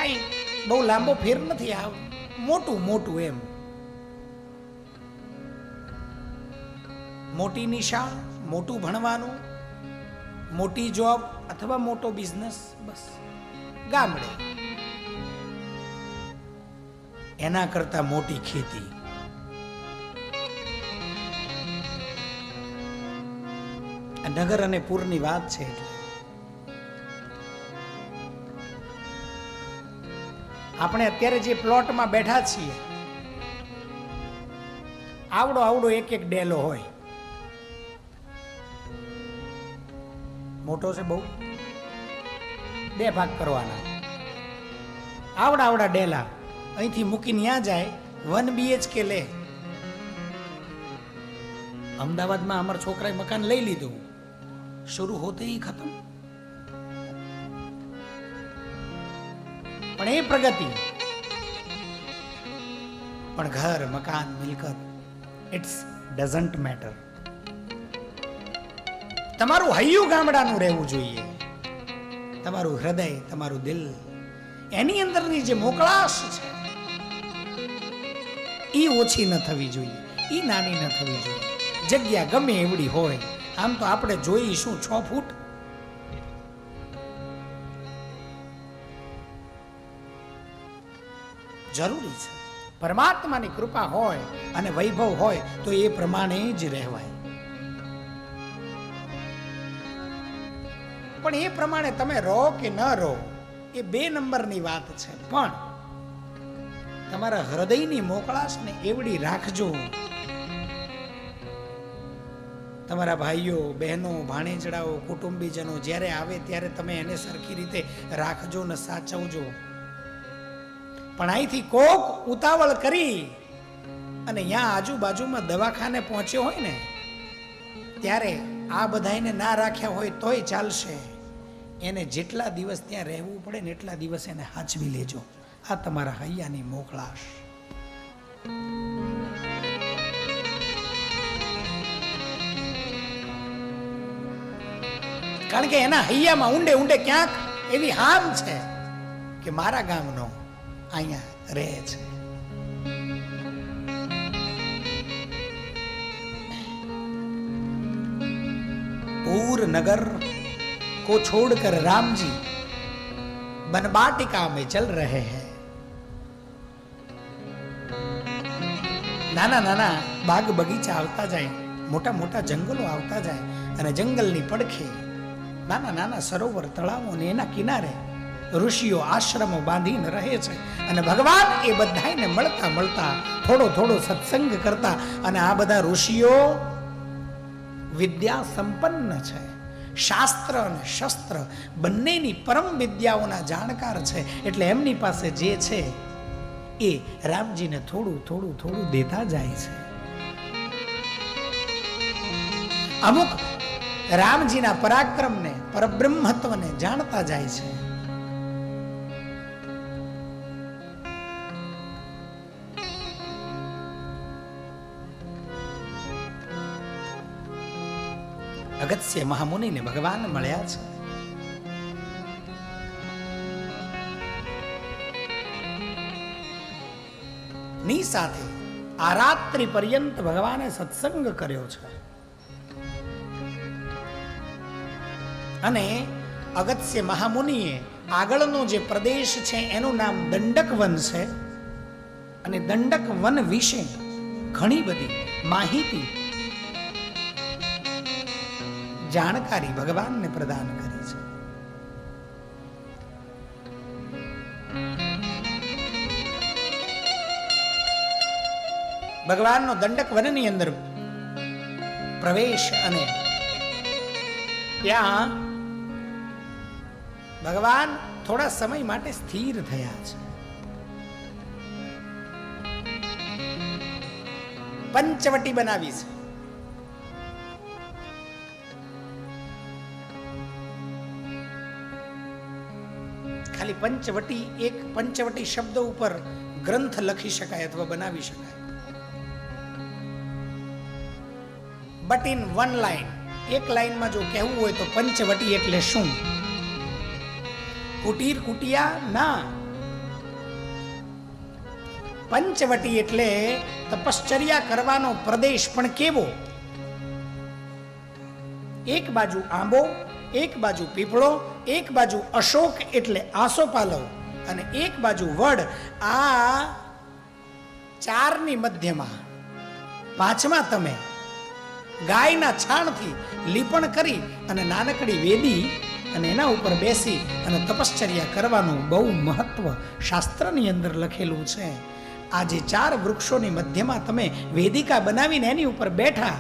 કઈ બહુ લાંબો ફેર નથી, આ મોટું મોટું એમ. મોટી નિશાળ, મોટું ભણવાનું, મોટી જોબ અથવા મોટો બિઝનેસ, બસ ગામડે. એના કરતા મોટી ખેતી. નગર અને પૂરની વાત છે. આપણે અત્યારે જે પ્લોટમાં બેઠા છીએ, આવડો આવડો એક એક ડેલો હોય. મોટો છે બહુ, 2 ભાગ કરવાના. આવડા આવડા ડેલા અહીંથી મૂકીને ત્યાં જાય, 1 BHK લે. અમદાવાદમાં અમારા છોકરાએ મકાન લઈ લીધું, શરૂ હોતે ही खत्म. પણ એ પ્રગતિ. પણ ઘર, મકાન, મિલકત, ઇટ્સ ડઝન્ટ મેટર. તમારું હૈયું ગામડાનું રહેવું જોઈએ. તમારું હૃદય, તમારું દિલ, એની અંદરની જે મોકળાશ છે એ ઓછી ન થવી જોઈએ, એ નાની ન થવી જોઈએ. જગ્યા ગમે એવડી હોય, આમ તો આપણે જોઈશું 6 ફૂટ. જરૂરી છે. પરમાત્માની કૃપા હોય અને વૈભવ હોય તો એ પ્રમાણે જ રહેવાય. પણ એ પ્રમાણે તમે રહો કે ન રહો એ 2 નંબરની વાત છે. પણ તમારા હૃદયની મોકળાશને એવડી રાખજો. તમારા ભાઈઓ, બહેનો, ભાણેજડાઓ, કુટુંબીજનો જ્યારે આવે ત્યારે તમે એને સરખી રીતે રાખજો ને સાચવજો. પણ અહીંથી કોક ઉતાવળ કરી અને ત્યાં આજુબાજુમાં દવાખાને પહોંચ્યો હોય ને, ત્યારે આ બધાને ના રાખ્યા હોય તોય ચાલશે. એને જેટલા દિવસ ત્યાં રહેવું પડે ને એટલા દિવસ એને હાચવી લેજો. આ તમારા હૈયાની મોકળાશ. કારણ કે એના હૈયામાં ઊંડે ઊંડે ક્યાંક એવી હામ છે કે મારા ગામનો અહીંયા રહે છે. पूर नगर को छोड़कर राम जी बनबाटिका में चल रहे हैं. નાના નાના બાગ બગીચા આવતા જાય, મોટા મોટા જંગલો આવતા જાય, અને જંગલની પડખે નાના નાના સરોવર, તળાવો અને એના કિનારે ઋષિઓ આશ્રમો બાંધીને રહે છે. અને ભગવાન એ બધાને મળતા મળતા થોડો થોડો સત્સંગ કરતા. અને આ બધા ઋષિઓ વિદ્યા સંપન્ન છે, શાસ્ત્ર અને શસ્ત્ર બંનેની પરમ વિદ્યાઓના જાણકાર છે. એટલે એમની પાસે જે છે એ રામજીને થોડું થોડું થોડું દેતા જાય છે. અમુક રામજીના પરાક્રમને, પરબ્રહ્મત્વને જાણતા જાય છે. અગત્ય મહામુનિને ભગવાન મળ્યા છે. ની સાથે આ રાત્રિ પર્યંત ભગવાને સત્સંગ કર્યો છે. અને અગત્ય મહામુનિએ આગળનો જે પ્રદેશ છે એનું નામ દંડક વન છે. અને દંડક વન વિશે ઘણી બધી માહિતી, જાણકારી ભગવાનને પ્રદાન કરી છે. ભગવાનનો દંડક વનની અંદર પ્રવેશ અને ત્યાં ભગવાન થોડા સમય માટે સ્થિર થયા છે. પંચવટી બનાવી છે. ખાલી પંચવટી, એક પંચવટી શબ્દ ઉપર ગ્રંથ લખી શકાય અથવા બનાવી શકાય. બટ ઇન વન લાઈન, એક લાઈનમાં જો કહેવું હોય તો પંચવટી એટલે શું? કુટીર કુટિયા ના, પંચવટી એટલે તપશ્ચર્યા કરવાનો પ્રદેશ, પણ કેવો? એક બાજુ આંબો, એક બાજુ પીપળો, એક બાજુ અશોક એટલે આસોપાલવ, અને એક બાજુ વડ. આ ચારની મધ્યમાં પાંચમા તમે ગાયના છાણથી લીપણ કરી અને નાનકડી વેદી અને એના ઉપર બેસી અને તપશ્ચર્યા કરવાનું બહુ મહત્વ શાસ્ત્રની અંદર લખેલું છે. આ જે ચાર વૃક્ષોની મધ્યમાં તમે વેદિકા બનાવીને એની ઉપર બેઠા,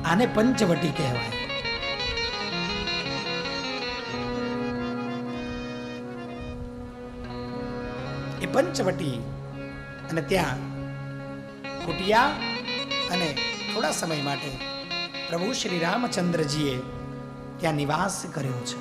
આને પંચવટી કહેવાય. એ પંચવટી, અને ત્યાં કુટિયા, અને થોડા સમય માટે પ્રભુ શ્રી રામચંદ્રજીએ ત્યાં નિવાસ કર્યો છે.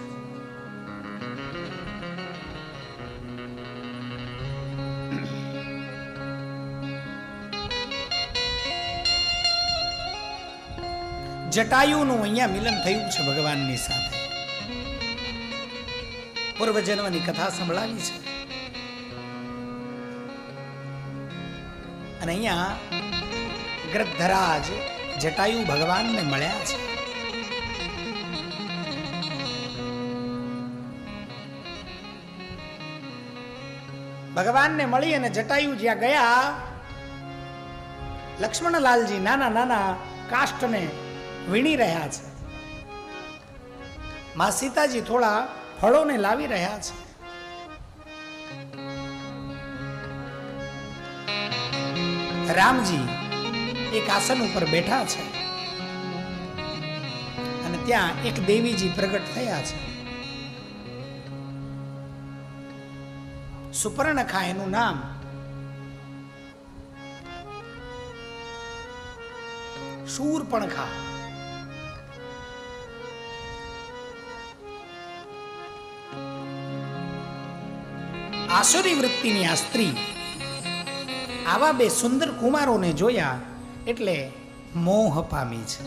જટાયુનું અહીંયા મિલન થયું છે ભગવાનની સાથે. પૂર્વજન્મની કથા સંભળાવી છે. અને અહીંયા ગૃધરાજ જટાયુ ભગવાનને મળ્યા છે. ભગવાનને મળી અને જટાયુ જ્યાં ગયા, લક્ષ્મણલાલજી નાના નાના કાષ્ટને વીણી રહ્યા છે. મા સીતાજી થોડા ફળોને લાવી રહ્યા છે. રામજી એક આસન ઉપર બેઠા છે અને ત્યાં એક દેવીજી પ્રગટ થયા છે. સુપર્ણખા એનું નામ. શૂર્પણખા. આસુરી વૃત્તિની આ સ્ત્રી આવા બે સુંદર કુમારોને જોયા એટલે મોહ પામી છે.